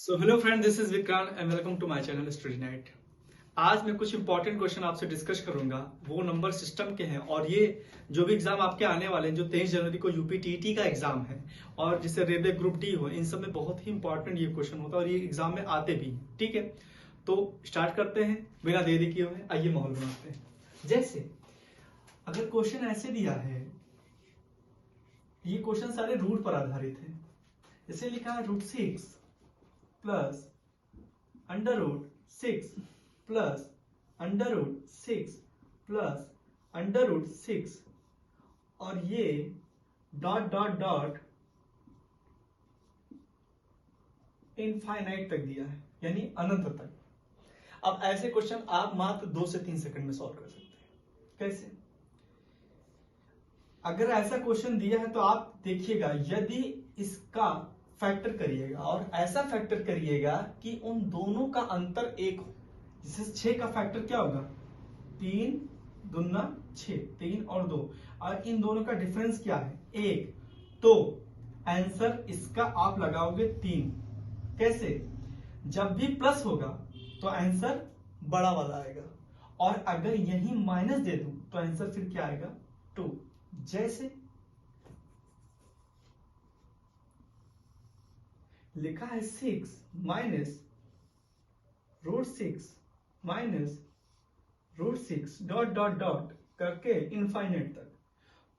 So hello friend, this is Vikrant and welcome to my channel study night. आज मैं कुछ important question आपसे discuss करूंगा। वो नंबर सिस्टम के हैं और ये जो भी एग्जाम आपके आने वाले हैं, जो 23 जनवरी को यूपी टीईटी का एग्जाम है और जिससे रेलवे ग्रुप डी हो, इन सब में बहुत ही इंपॉर्टेंट ये क्वेश्चन होता है और ये एग्जाम में आते भी। ठीक है, तो स्टार्ट करते हैं बिना देरी किए हुए। आइए माहौल बनाते हैं। जैसे अगर क्वेश्चन ऐसे दिया है, ये क्वेश्चन सारे रूट पर आधारित है। जैसे लिखा है √6 प्लस √6 प्लस √6 प्लस √6 और ये डॉट डॉट डॉट इनफाइनाइट तक दिया है, यानी अनंत तक। अब ऐसे क्वेश्चन आप मात्र 2 से 3 सेकंड में सॉल्व कर सकते हैं। कैसे? अगर ऐसा क्वेश्चन दिया है तो आप देखिएगा, यदि इसका फैक्टर करिएगा और ऐसा फैक्टर करिएगा कि उन दोनों का अंतर 1 हो। जैसे 6 का फैक्टर क्या होगा? 3 दूना 6, 3 और 2, और इन दोनों का डिफरेंस क्या है? 1। तो आंसर इसका आप लगाओगे 3। कैसे? जब भी प्लस होगा तो आंसर बड़ा वाला आएगा, और अगर यही माइनस दे दूं तो आंसर फिर क्या आएगा? 2। जैसे लिखा है 6 minus √6 minus √6 dot dot dot करके इनफाइनाइट तक।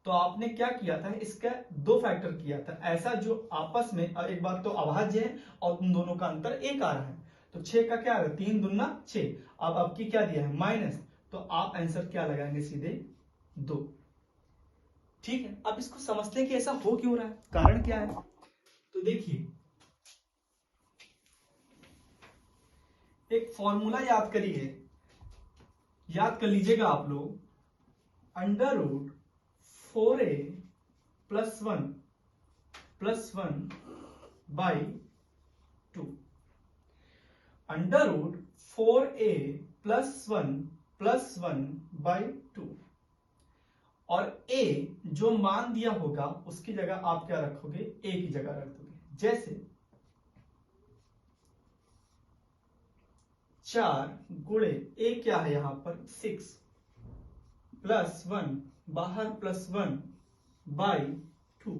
तो आपने क्या किया था? इसका 2 फैक्टर किया था, ऐसा जो आपस में एक बात तो अभाज्य है और उन दोनों का अंतर 1 आ रहा है। तो 6 का क्या आ रहा है? 3 दूना 6। अब आपकी क्या दिया है? माइनस। तो आप आंसर क्या लगाएंगे? सीधे 2। ठीक है, अब इसको समझते हैं कि ऐसा हो क्यों रहा है, कारण क्या है। तो देखिए, एक फॉर्मूला याद करिए, याद कर लीजिएगा आप लोग। √4a + 1 + 1 by 2। √4a + 1 + 1 बाई 2, और a जो मान दिया होगा उसकी जगह आप क्या रखोगे? a की जगह रख दोगे। जैसे 4 गुणे a क्या है यहां पर? 6 + 1 बाहर +1 बाई 2।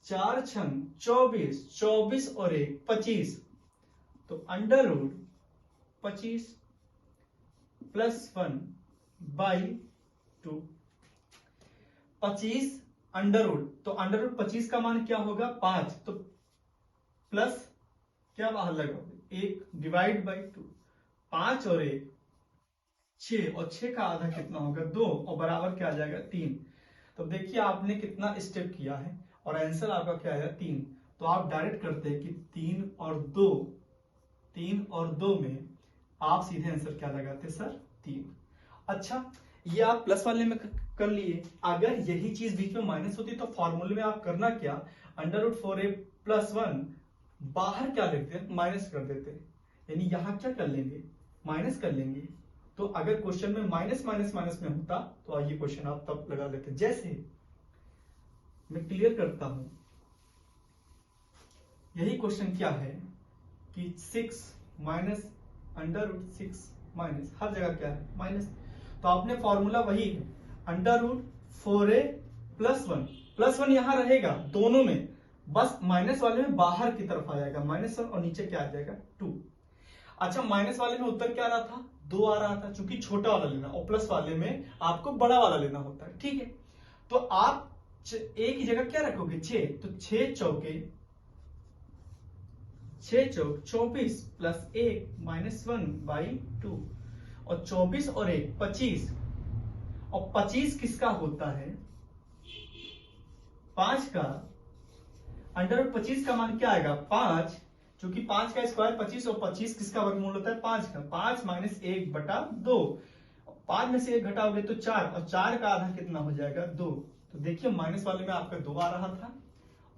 4 छंग 24, 24 और 1 25। तो √25 + 1 बाई 2। 25 अंडर तो √25 का मान क्या होगा? 5। तो प्लस क्या बाहर लगाओगे? 1 डिवाइड बाई 2। 5 और 1 6, और 6 का आधा कितना होगा? 2, और बराबर क्या आ जाएगा? 3। तो देखिए आपने कितना स्टेप किया है और आंसर आपका क्या आया? 3। तो आप डायरेक्ट करते हैं कि 3 और 2 में आप सीधे आंसर क्या लगाते? सर 3। अच्छा, ये आप प्लस वाले में कर लिए। अगर यही चीज बीच में माइनस होती तो फॉर्मूले में आप करना क्या? √4a + 1 बाहर क्या लिखते? माइनस कर देते, यानी यहां क्या कर लेंगे? माइनस कर लेंगे। तो अगर क्वेश्चन में माइनस माइनस माइनस में होता तो ये क्वेश्चन आप तब लगा लेते। जैसे मैं क्लियर करता हूं, यही क्वेश्चन क्या है कि 6 माइनस √6 माइनस, हर जगह क्या है? माइनस। तो आपने फॉर्मूला वही है, √4a + 1 + 1 यहां रहेगा दोनों में, बस माइनस वाले में बाहर की तरफ आ जाएगा -1 और नीचे क्या आ जाएगा? 2। अच्छा, माइनस वाले में उत्तर क्या आ रहा था? 2 आ रहा था, चूंकि छोटा वाला लेना, और प्लस वाले में आपको बड़ा वाला लेना होता है। ठीक है, तो आप a की जगह क्या रखोगे? 6। तो 6 चौके 24 + 1 -1 बाई 2, और 24 और 1 25, और 25 किसका होता है? 5 का। √25 का मान क्या आएगा? 5, क्योंकि 5 का स्क्वायर 25, और 25 किसका वर्गमूल होता है? 5 का। 5 - 1/2। 5 में से 1 घटाओगे तो 4, और 4 का आधा कितना हो जाएगा? 2। तो देखिए माइनस वाले में आपका 2 आ रहा था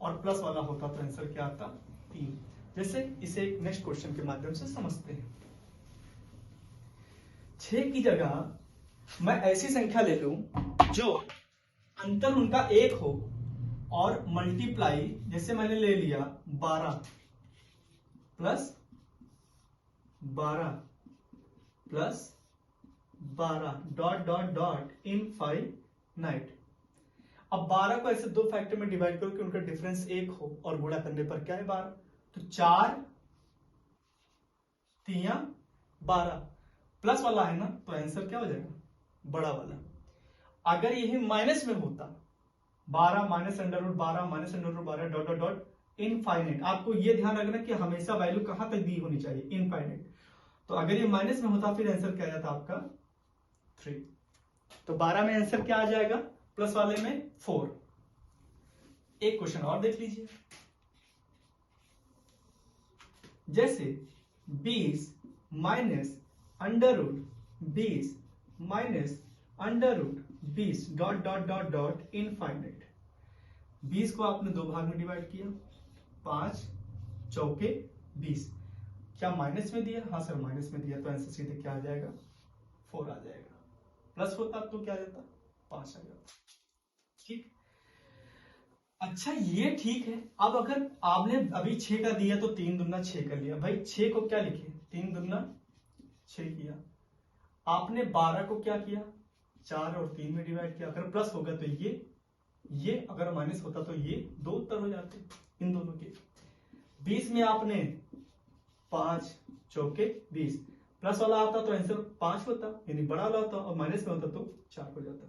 और प्लस वाला होता तो आंसर क्या आता? 3। जैसे इसे नेक्स्ट क्वेश्चन के माध्यम से समझते हैं। 6 की जगह मैं ऐसी संख्या ले लूं जो अंतर उनका 1 हो और मल्टीप्लाई, जैसे मैंने ले लिया 12 + 12 plus 12 dot dot dot infinite. अब 12 को ऐसे दो फैक्टर में डिवाइड करो कि उनका डिफरेंस 1 हो और गुणा करने पर क्या है 12, तो 4 3 12 प्लस वाला है ना, तो आंसर क्या हो जाएगा बड़ा वाला। अगर यही माइनस में होता 12 minus under root 12 minus under root 12 dot dot dot infinite, आपको ये ध्यान रखना कि हमेशा वैल्यू कहां तक दी होनी चाहिए, इनफाइनाइट। तो अगर ये माइनस में होता फिर आंसर क्या आ जाता आपका 3। तो 12 में आंसर क्या आ जाएगा, प्लस वाले में 4। एक क्वेश्चन और देख लीजिए, जैसे 20 minus under root 20 minus under root 20 dot dot dot dot infinite. 20 को आपने दो भाग में डिवाइड किया, 5 चौके 20, क्या माइनस में दिया, हाँ सर माइनस में दिया, तो आंसर सीधे क्या आ जाएगा 4 आ जाएगा। प्लस होता तो क्या आ जाता 5 आ जाता। ठीक, अच्छा ये ठीक है। अब अगर आपने अभी 6 का दिया तो 3 दुना 6 कर लिया, भाई 6 को क्या लिखे 3 दुना 6 किया। आपने 12 को क्या किया 4 और 3 में डिवाइड किया। अगर प्लस होगा तो ये अगर माइनस होता तो ये दो उत्तर हो जाते इन दोनों के। 20 में आपने 5 चौके 20, प्लस वाला आता तो आंसर 5 होता यानी बड़ा वाला होता, और माइनस में होता तो 4 हो जाता।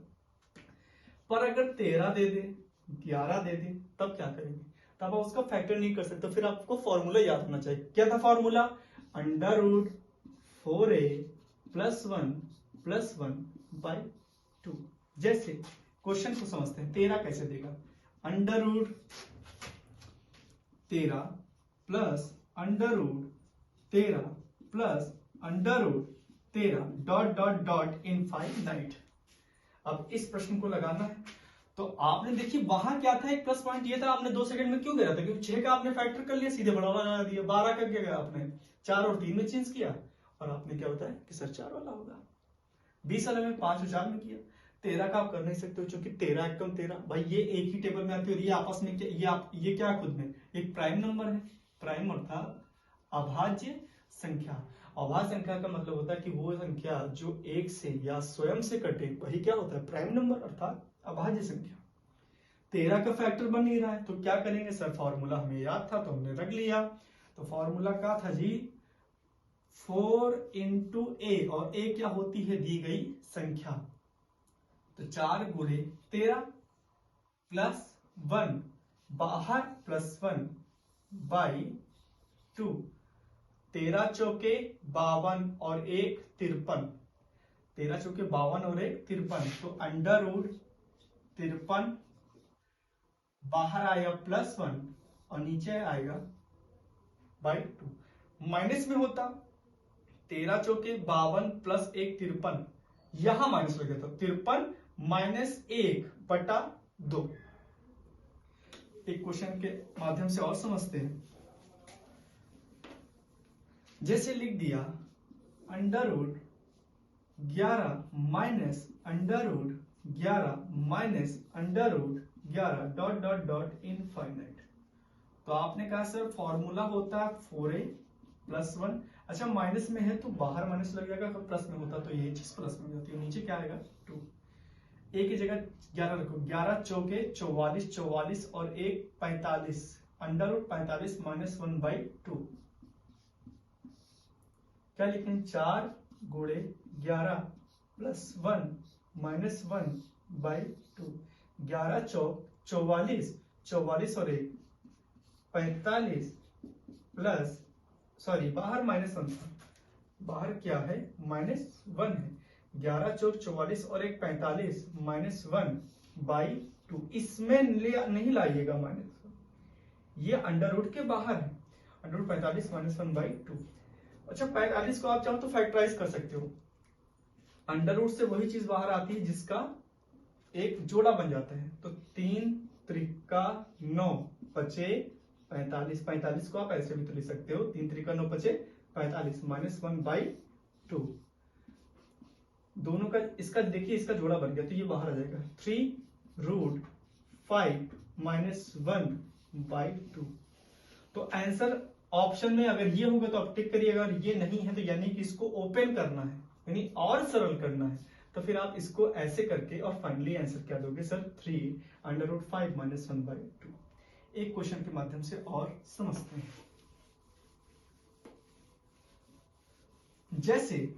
पर अगर 13 दे दे 11 दे दे तब क्या करेंगे, तब आप उसका फैक्टर नहीं कर सकते। फिर आपको फॉर्मूला याद होना चाहिए। क्या था formula, under root 4a plus 1 by 2। जैसे क्वेश्चन को समझते हैं, 13 कैसे देगा, under root 13 plus under root 13 plus under root 13 dot dot dot infinite. अब इस प्रश्न को लगाना है तो आपने देखिए वहां क्या था, एक प्लस पॉइंट ये था, आपने 2 सेकंड में क्यों गया था, क्योंकि 6 का आपने फैक्टर कर लिया, सीधे बड़ा वाला लगा दिया। 12 का क्या गया आपने 4 और 3 में चेंज किया, और आपने क्या होता है कि सर 4 वाला होगा। 20 वाले में 5 और 4 में किया। 13 का आप कर नहीं सकते हो, क्योंकि 13 एकम 13, भाई ये एक ही टेबल में आती है, और ये आपस में ये क्या खुद में एक प्राइम नंबर है। प्राइम अर्थात अभाज्य संख्या। अभाज्य संख्या का मतलब होता है कि वो संख्या जो एक से या स्वयं से कटे वही क्या होता है प्राइम नंबर अर्थात अभाज्य संख्या। 13 का फैक्टर बन नहीं रहा है तो क्या करेंगे सर, फॉर्मूला हमें याद था तो हमने रख लिया। तो फॉर्मूला क्या था जी, 4 इंटू ए, और ए क्या होती है दी गई संख्या, तो 4 गुणे 13 प्लस 1 बाहर प्लस 1 बाई 2। 13 चौके 52 और 1 53, 13 चौके 52 और 1 53, तो अंडर रूट 53 बाहर आएगा प्लस 1 और नीचे आएगा बाई 2। माइनस में होता 13 चौके 52 प्लस 1 53, यहां माइनस हो गया था 53 माइनस 1 बटा 2। एक क्वेश्चन के माध्यम से और समझते हैं, जैसे लिख दिया under root 11 minus under root 11 minus under root 11 dot dot dot infinite. तो आपने कहा सर फॉर्मूला होता है 4a प्लस 1। अच्छा माइनस में है तो बाहर माइनस लग जाएगा, अगर प्लस में होता तो ये चीज प्लस में हो जाती है, नीचे क्या आएगा 2। a की जगह 11 रखो, 11 चौके 44 44 और 1 45, अंडर रूट 45 माइनस 1 बाई 2। क्या लिखें 4 गुणे 11 प्लस 1 माइनस 1 बाई 2। 11 चौक 44, 44 और 1 45 प्लस, सॉरी बाहर माइनस 1 था, बाहर क्या है माइनस 1 है। 11 चौक 44 और 1 45 माइनस 1 बाई 2। इसमें नहीं लाइएगा माइनस, ये अंडर रूट के बाहर है, अंडर रूट 45 माइनस 1 बाई 2। अच्छा 45 को आप चाहो तो फैक्टराइज कर सकते हो, अंडर रूट से वही चीज बाहर आती है जिसका एक जोड़ा बन जाता है, तो 3 त्रिका 9 बचे 45। 45 को आप ऐसे भी तो लिख सकते हो, 3 त्रिका 9 बचे 45 माइनस 1 बाई 2। दोनों का इसका देखिए इसका जोड़ा बन गया तो ये बाहर आ जाएगा 3 रूट 5 माइनस 1 बाई 2। तो आंसर ऑप्शन में अगर ये होगा तो आप टिक करिएगा, अगर ये नहीं है तो यानी कि इसको ओपन करना है, यानी और सरल करना है, तो फिर आप इसको ऐसे करके और फाइनली आंसर क्या दोगे सर 3√5 - 1/2। एक क्वेश्चन के माध्यम से और समझते हैं। जैसे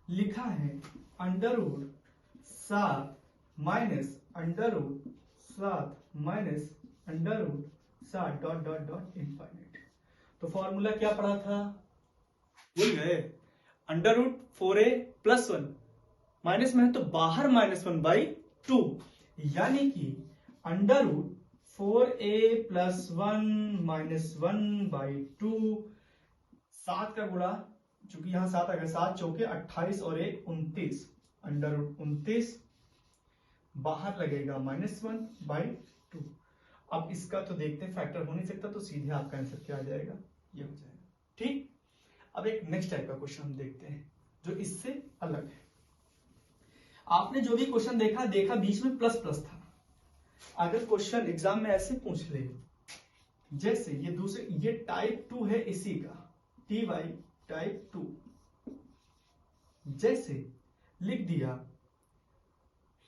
लिखा है √7 minus √7 minus √7 dot dot dot infinite. तो फॉर्मूला क्या पढ़ा था, भूल गए? √4a + 1 माइनस में है तो बाहर -1/2, यानी कि √4a + 1 - 1/2। 7 का गुणा, चूंकि यहां 7 आ गया, 7 चौके 28 और 1 29, √29 बाहर लगेगा -1/2। अब इसका तो देखते हैं, फैक्टर हो नहीं सकता, तो सीधे आपका आंसर क्या आ जाएगा, ये हो जाएगा। ठीक, अब एक नेक्स्ट टाइप का क्वेश्चन हम देखते हैं जो इससे अलग है। आपने जो भी क्वेश्चन देखा बीच में प्लस प्लस था। अगर क्वेश्चन एग्जाम में ऐसे पूछ ले, जैसे ये दूसरे, ये टाइप 2 है इसी का, TY टाइप 2, जैसे लिख दिया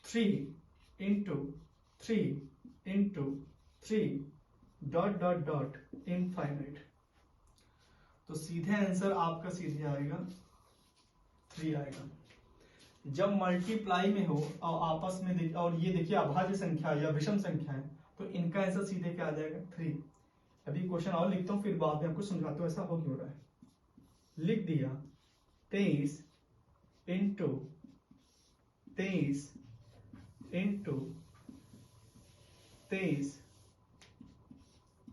3 × 3 × 3 डॉट डॉट डॉट इनफाइनाइट, तो सीधे आंसर आपका सीधे आएगा 3 आएगा। जब मल्टीप्लाई में हो और आपस में देखिए, और ये देखिए अभाज्य संख्या या विषम संख्या है, तो इनका आंसर सीधे क्या आ जाएगा 3। अभी क्वेश्चन और लिखता हूं, फिर बाद में आपको समझाता हूं ऐसा हो क्यों रहा है। लिख दिया 23 × 23 × 23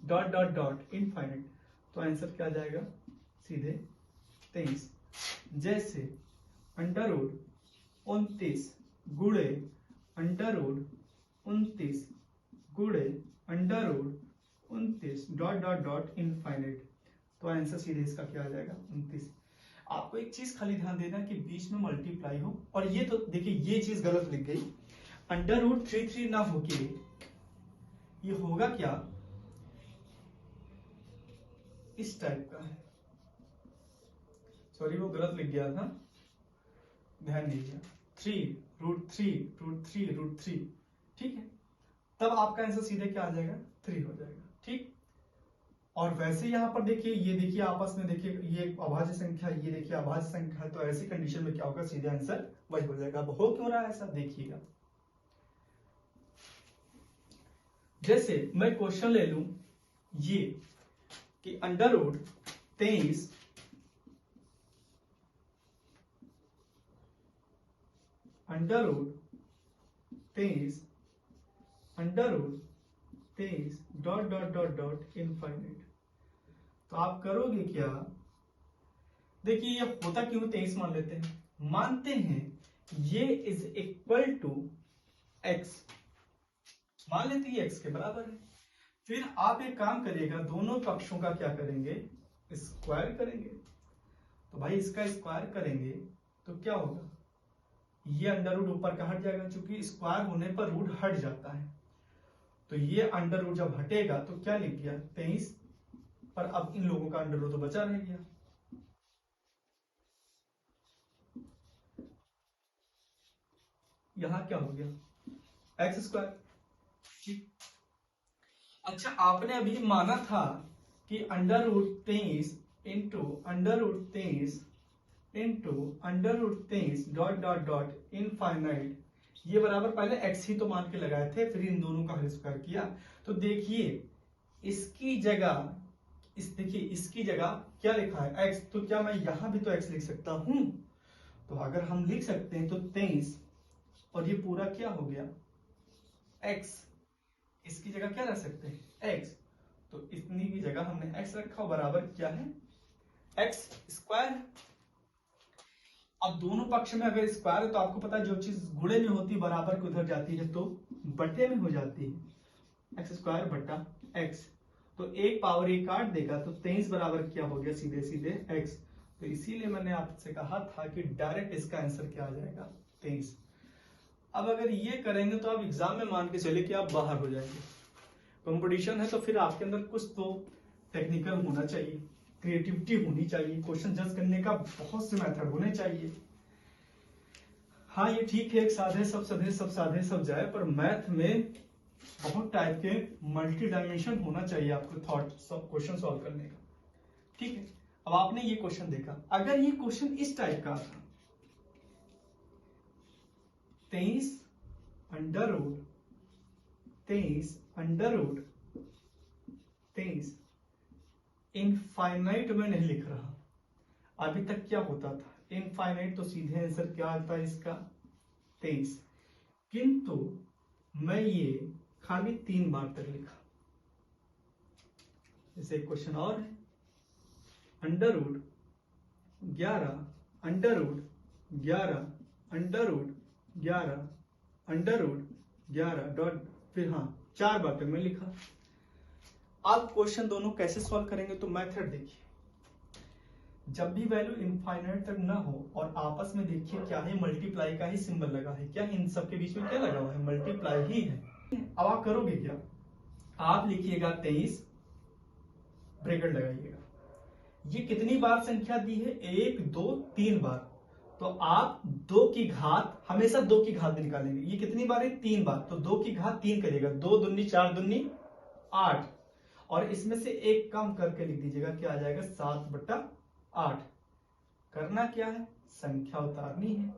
डॉट डॉट डॉट इनफाइनाइट, तो आंसर क्या आ जाएगा सीधे 23। जैसे √29 गुणे √29 गुणे √29 डॉट डॉट डॉट इनफाइनाइट, तो आंसर सीधे इसका क्या आ जाएगा 29। आपको एक चीज खाली ध्यान देना कि बीच में मल्टीप्लाई हो, और ये तो देखिए ये चीज गलत लिख गई, √33 ना होके ये होगा क्या, इस टाइप का है, सॉरी वो गलत लिख गया था, ध्यान दीजिए 3√3 ठीक है, तब आपका आंसर सीधे क्या आ जाएगा 3 हो जाएगा। ठीक, और वैसे यहां पर देखिए, ये देखिए आपस में देखिए, ये अभाज्य संख्या, ये देखिए अभाज्य संख्या, तो ऐसी कंडीशन में क्या होगा, सीधे आंसर वही हो जाएगा। अब हो क्यों रहा है ऐसा, देखिएगा। जैसे मैं क्वेश्चन ले लूं ये कि √23 dot dot dot dot infinite, तो आप करोगे क्या, देखिए ये होता क्यों 23 मान लेते हैं, मानते हैं ये इज इक्वल टू x, मान लेते हैं x के बराबर है। फिर आप एक काम करिएगा, दोनों पक्षों का क्या करेंगे, स्क्वायर करेंगे। तो भाई इसका स्क्वायर करेंगे तो क्या होगा, ये अंडर रूट ऊपर का हट जाएगा, क्योंकि स्क्वायर होने पर रूट हट जाता है, तो ये अंडर रूट जब हटेगा तो क्या लिख गया 23, पर अब इन लोगों का अंडर रूट तो बचा रह गया, यहां क्या हो गया x²। ठीक, अच्छा आपने अभी माना था कि √23 डॉट डॉट डॉट इनफाइनाइट, ये बराबर पहले x ही तो मान के लगाए थे, फिर इन दोनों का स्क्वायर किया, तो देखिए इसकी जगह, देखिए इसकी जगह क्या लिखा है x, तो क्या मैं यहां भी तो x लिख सकता हूं, तो अगर हम लिख सकते हैं तो 23 और ये पूरा क्या हो गया x, इसकी जगह क्या रख सकते हैं x, तो इतनी भी जगह हमने x रखा, बराबर क्या है x²। अब दोनों पक्ष में अगर स्क्वायर है तो आपको पता है जो चीज गुणे में होती है बराबर की उधर जाती है तो बटे में हो जाती है, x² बटा x, तो 1 पावर 1 काट देगा, तो 23 बराबर क्या हो गया सीधे सीधे x। तो इसीलिए मैंने आपसे कहा था कि डायरेक्ट इसका आंसर क्या आ जाएगा 23। अब अगर ये करेंगे तो आप एग्जाम में मान के चले कि आप बाहर हो जाएंगे, कंपटीशन है तो फिर आपके अंदर कुछ तो टेक्निकल होना चाहिए। क्रिएटिविटी होनी चाहिए, क्वेश्चन जज करने का बहुत से मेथड होने चाहिए। हाँ ये ठीक है, एक साधे सब सधे सब साधे सब जाए, पर मैथ में बहुत टाइप के मल्टी डायमेंशन होना चाहिए आपको थॉट क्वेश्चन सॉल्व करने का। ठीक है, अब आपने ये क्वेश्चन देखा, अगर ये क्वेश्चन इस टाइप का था 23 अंडर रूट 23 इनफाइनाइट में नहीं लिख रहा, अभी तक क्या होता था इनफाइनाइट, तो सीधे आंसर क्या आता है इसका 23, किंतु मैं ये खाली 3 बार तक लिखा। जैसे एक क्वेश्चन और है, under root 11 under root 11 under root 11 under root 11 dot, फिर हाँ 4 बार तक मैं लिखा। अब क्वेश्चन दोनों कैसे सॉल्व करेंगे, तो मेथड देखिए, जब भी वैल्यू इनफाइनाइट तक ना हो और आपस में देखिए क्या है, मल्टीप्लाई का ही सिंबल लगा है, क्या इन सबके बीच में क्या लगा हुआ है, मल्टीप्लाई ही है। अब आप करोगे क्या, आप लिखिएगा 23 ब्रैकेट लगाइएगा, ये कितनी बार संख्या दी है, 1 2 3 बार, तो आप 2 की घात हमेशा 2 की घात निकालेंगे, ये कितनी बार है 3 बार, तो 2 की घात 3 करिएगा, 2 दूनी 4 दूनी 8, और इसमें से एक कम करके लिख दीजिएगा, क्या आ जाएगा 7/8। करना क्या है, संख्या उतारनी है,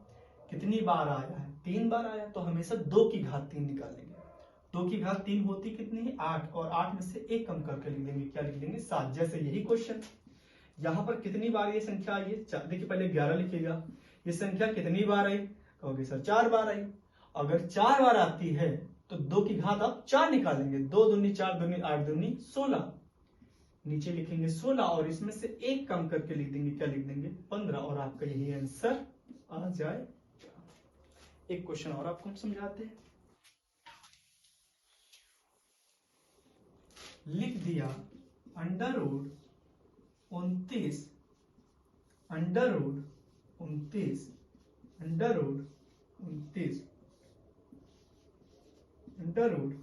कितनी बार आया है 3 बार आया, तो हमेशा 2 की घात 3 निकालेंगे, 2 की घात 3 होती कितनी है 8, और 8 में से एक कम करके लिख देंगे, क्या लिख देंगे 7। जैसे यही क्वेश्चन यहाँ पर कितनी बार ये संख्या आई है, देखिए पहले 11 लिखिएगा, ये संख्या कितनी बार आई, कहोगे सर 4 बार आई, अगर 4 बार आती है तो 2 की घात आप 4 निकालेंगे, 2 दूनी 4 दूनी 8 दूनी 16, नीचे लिखेंगे 16 और इसमें से एक कम करके लिख देंगे, क्या लिख देंगे 15, और आपका यही आंसर आ जाए। एक क्वेश्चन और आपको हम समझाते हैं, लिख दिया under root 29 under root 29 under root 29 under root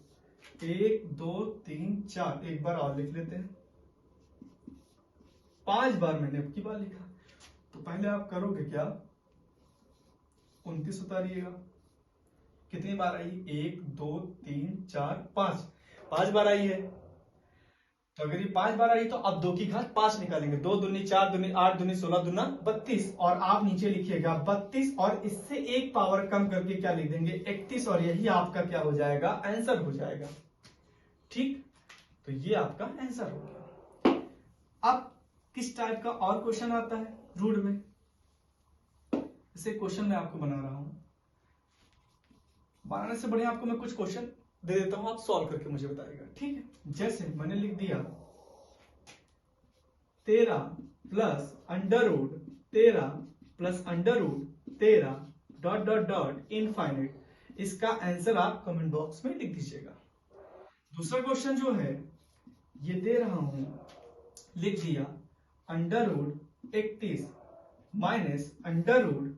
1 2 3 4, एक बार और लिख लेते हैं, 5 बार मैंने अब की बार लिखा, तो पहले आप करोगे क्या 29 उतारिएगा, कितनी बार आई 1 2 3 4 5 बार आई है, तो अगर ये 5 बार आई तो अब 2 की घात 5 निकालेंगे, 2 दूनी 4 दूनी 8 दूनी 16 दूना 32, और आप नीचे लिखिएगा 32 और इससे एक पावर कम करके क्या लिख देंगे 31, और यही आपका क्या हो जाएगा आंसर हो जाएगा। ठीक, तो ये आपका आंसर हो गया। अब किस टाइप का और क्वेश्चन आता है रूट में, इसे क्वेश्चन मैं आपको बना रहा हूं, बनाने से बढ़िया आपको मैं कुछ क्वेश्चन दे देता हूं, आप सॉल्व करके मुझे बताइएगा। ठीक है, जैसे मैंने लिख दिया 13 plus under root 13 plus under root 13 dot dot dot infinite, इसका आंसर आप कमेंट बॉक्स में लिख दीजिएगा। दूसरा क्वेश्चन जो है ये दे रहा हूं, लिख दिया under root 31 minus under root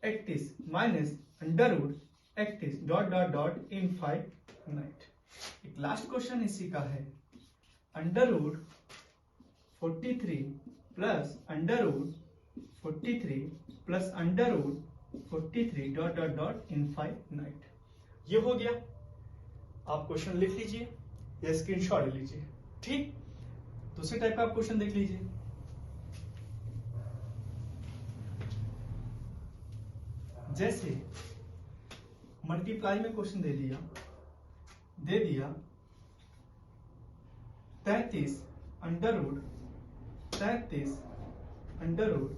31 minus under root 31 dot dot dot infinite. एक लास्ट क्वेश्चन इसी का है, under root 43 plus under root 43 plus under root 43 dot dot dot infinite. ये हो गया, आप क्वेश्चन लिख लीजिए या स्क्रीनशॉट ले लीजिए। ठीक, दूसरे टाइप का आप क्वेश्चन देख लीजिए, जैसे मल्टीप्लाई में क्वेश्चन दे दिया 33 under root 33 under root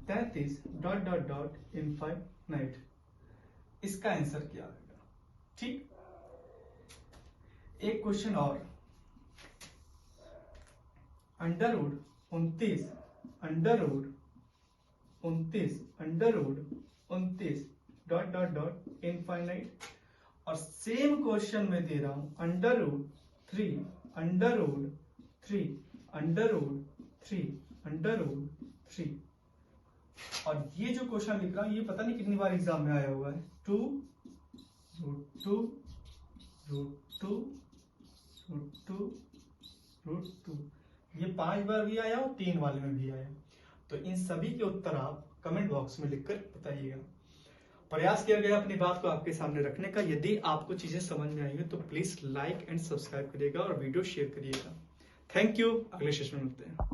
33 dot dot dot infinite, इसका आंसर क्या आएगा। ठीक, एक क्वेश्चन और, under root 29 under root 29 under root 29 dot dot dot infinite, और सेम क्वेश्चन में दे रहा हूं under root 3 under root 3 under root 3 under root 3, और ये जो क्वेश्चन लिख रहा हूं ये पता नहीं कितनी बार एग्जाम में आया हुआ है, 2 रूट 2 रूट 2 रूट 2 रूट 2 ये 5 बार भी आया और 3 वाले में भी आया। तो इन सभी के उत्तर आप कमेंट बॉक्स में लिखकर बताइएगा। प्रयास किया गया अपनी बात को आपके सामने रखने का। यदि आपको चीजें समझ में आई हो तो प्लीज लाइक एंड सब्सक्राइब करिएगा और वीडियो शेयर करिएगा। Thank you. अगले सेशन में मिलते हैं।